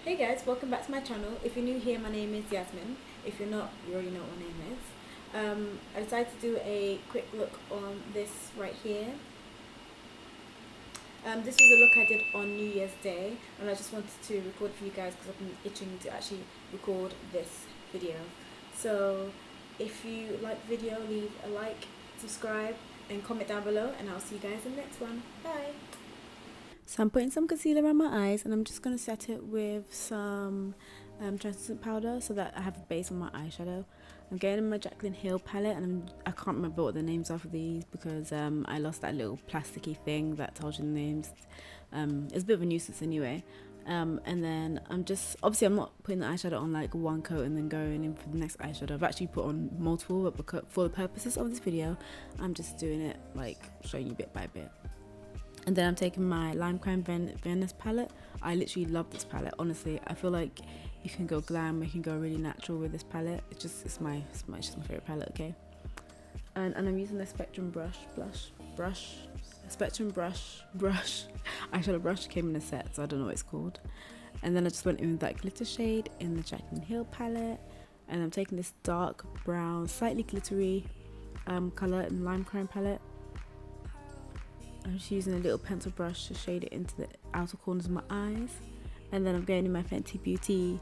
Hey guys, welcome back to my channel. If you're new here, my name is Yasmin. If you're not, you already know what my name is. I decided to do a quick look on this right here. This was a look I did on New Year's Day, and I just wanted to record for you guys because I've been itching to actually record this video. So if you like the video, leave a like, subscribe, and comment down below, and I'll see you guys in the next one. Bye! So I'm putting some concealer around my eyes, and I'm just going to set it with some translucent powder so that I have a base on my eyeshadow. I'm getting my Jaclyn Hill palette, and I can't remember what the names are for these because I lost that little plasticky thing that tells you the names. It's a bit of a nuisance anyway. And then obviously I'm not putting the eyeshadow on like one coat and then going in for the next eyeshadow. I've actually put on multiple, but for the purposes of this video, I'm just doing it like showing you bit by bit. And then I'm taking my Lime Crime Venice palette. I literally love this palette, honestly. I feel like you can go glam, you can go really natural with this palette. It's just my favorite palette, okay? And I'm using the Spectrum Spectrum brush. Eyeshadow brush came in a set, so I don't know what it's called. And then I just went in with that glitter shade in the Jaclyn Hill palette. And I'm taking this dark brown, slightly glittery colour in the Lime Crime palette. I'm just using a little pencil brush to shade it into the outer corners of my eyes. And then I'm going in my Fenty Beauty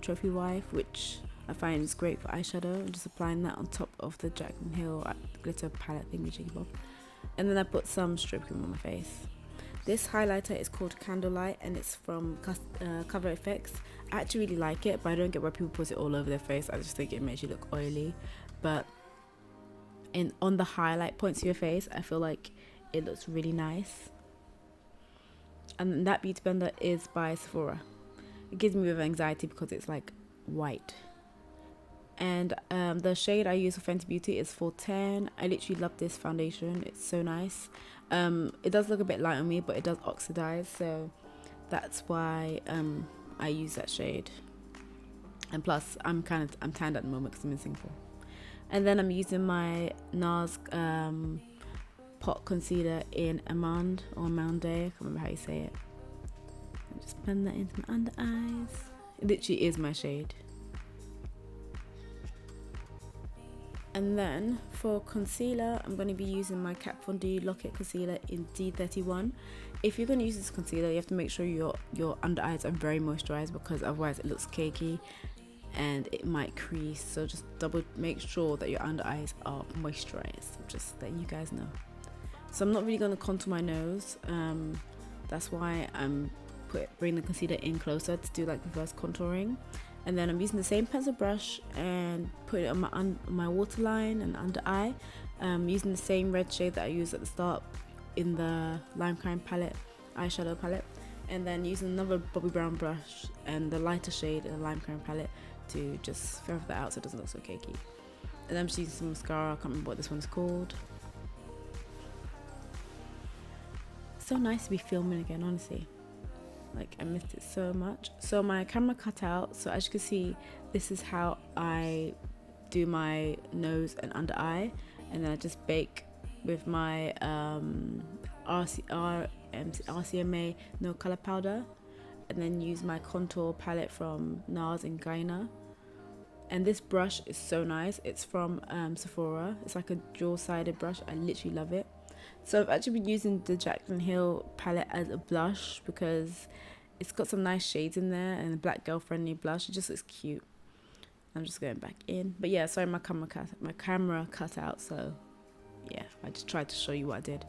Trophy Wife, which I find is great for eyeshadow. I'm just applying that on top of the Jaclyn Hill glitter palette thingy bob. And then I put some strip cream on my face. This highlighter is called Candlelight, and it's from Cover FX. I actually really like it, but I don't get why people put it all over their face. I just think it makes you look oily. But on the highlight points of your face, I feel like it looks really nice. And that beauty blender is by Sephora. It gives me a bit of anxiety because it's like white. And the shade I use for Fenty Beauty is 410. I literally love this foundation. It's so nice. It does look a bit light on me, but it does oxidize, so that's why I use that shade. And plus I'm tanned at the moment because I'm in Singapore. And then I'm using my NARS pot concealer in Amande or Amande, I can't remember how you say it. I just blend that into my under eyes. It literally is my shade. And then for concealer, I'm going to be using my Kat Von D Lock-It concealer in D31. If you're going to use this concealer, you have to make sure your under eyes are very moisturized, because otherwise it looks cakey and it might crease. So just make sure that your under eyes are moisturized. Just letting you guys know. So I'm not really going to contour my nose. That's why I'm bringing the concealer in closer to do like reverse contouring. And then I'm using the same pencil brush and putting it on my waterline and under eye. Using the same red shade that I used at the start in the Lime Crime palette, eyeshadow palette. And then using another Bobbi Brown brush and the lighter shade in the Lime Crime palette to just feather that out so it doesn't look so cakey. And I'm just using some mascara. I can't remember what this one's called. So nice to be filming again, honestly. Like, I missed it so much. So my camera cut out, so as you can see, this is how I do my nose and under eye. And then I just bake with my RCMA no color powder, and then use my contour palette from NARS and Gaina. And this brush is so nice. It's from Sephora. It's like a dual-sided brush. I literally love it. So I've actually been using the Jaclyn Hill palette as a blush because it's got some nice shades in there, and a black girl friendly blush. It just looks cute. I'm just going back in. But yeah, sorry, my camera cut out. So yeah, I just tried to show you what I did.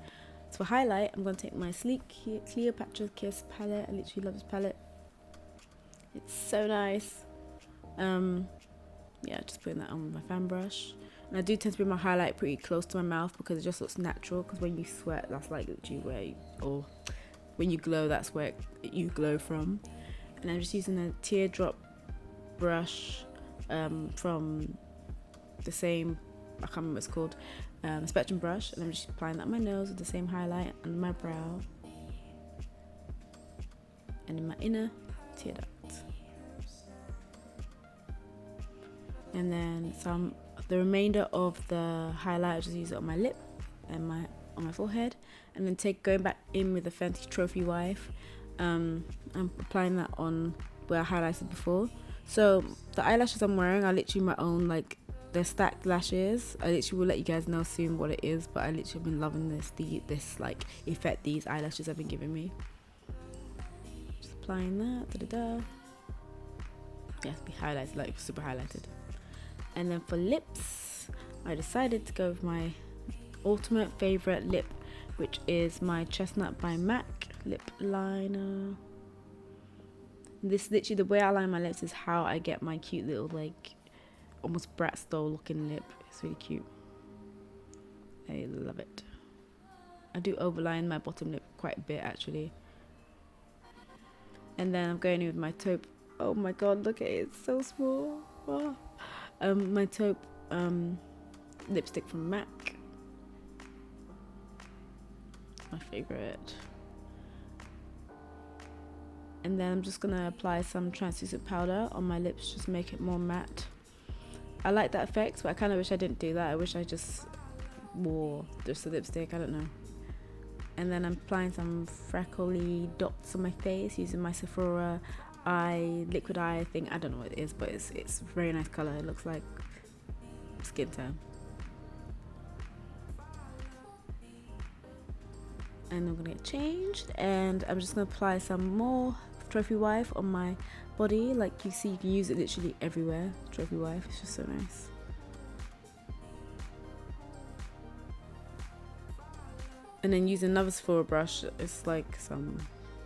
So for highlight, I'm going to take my Sleek Cleopatra Kiss palette. I literally love this palette. It's so nice. Yeah, just putting that on with my fan brush. And I do tend to bring my highlight pretty close to my mouth because it just looks natural. Because when you sweat, that's like literally where or when you glow, that's where you glow from. And I'm just using a teardrop brush from the same, I can't remember what it's called, Spectrum brush. And I'm just applying that on my nose with the same highlight under my brow and in my inner tear duct. And then the remainder of the highlight, I just use it on my lip and on my forehead, and then going back in with the Fenty Trophy Wife. I'm applying that on where I highlighted before. So the eyelashes I'm wearing are literally my own, like they're stacked lashes. I literally will let you guys know soon what it is, but I literally have been loving this like effect these eyelashes have been giving me. Just applying that, yes, be highlighted, like super highlighted. And then for lips, I decided to go with my ultimate favorite lip, which is my Chestnut by MAC lip liner. This literally, the way I line my lips is how I get my cute little, like almost Brat style looking lip. It's really cute. I love it. I do overline my bottom lip quite a bit actually. And then I'm going in with my taupe. Oh my god, look at it, it's so small. Oh. My taupe lipstick from MAC. My favorite. And then I'm just gonna apply some translucent powder on my lips, just make it more matte. I like that effect, but I kind of wish I didn't do that. I wish I just wore just a lipstick, I don't know. And then I'm applying some freckly dots on my face using my Sephora liquid eye thing. I don't know what it is, but it's a very nice color. It looks like skin tone. And I'm gonna get changed, and I'm just gonna apply some more Trophy Wife on my body. Like you see, you can use it literally everywhere. Trophy Wife, it's just so nice. And then use another Sephora brush. It's like some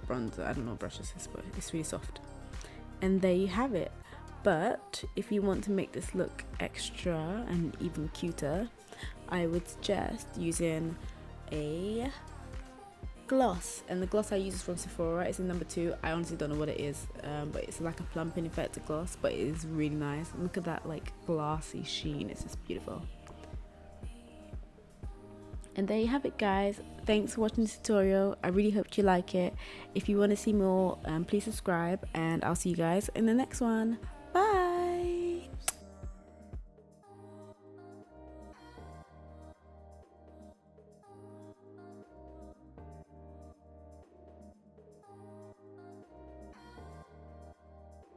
bronzer. I don't know what brush this is, but it's really soft. And there you have it. But if you want to make this look extra and even cuter, I would suggest using a gloss. And the gloss I use is from Sephora. It's in number 2. I honestly don't know what it is, but it's like a plumping effective gloss, but it is really nice. And look at that like glassy sheen. It's just beautiful. And there you have it, guys. Thanks for watching this tutorial. I really hope you like it. If you want to see more, please subscribe, and I'll see you guys in the next one.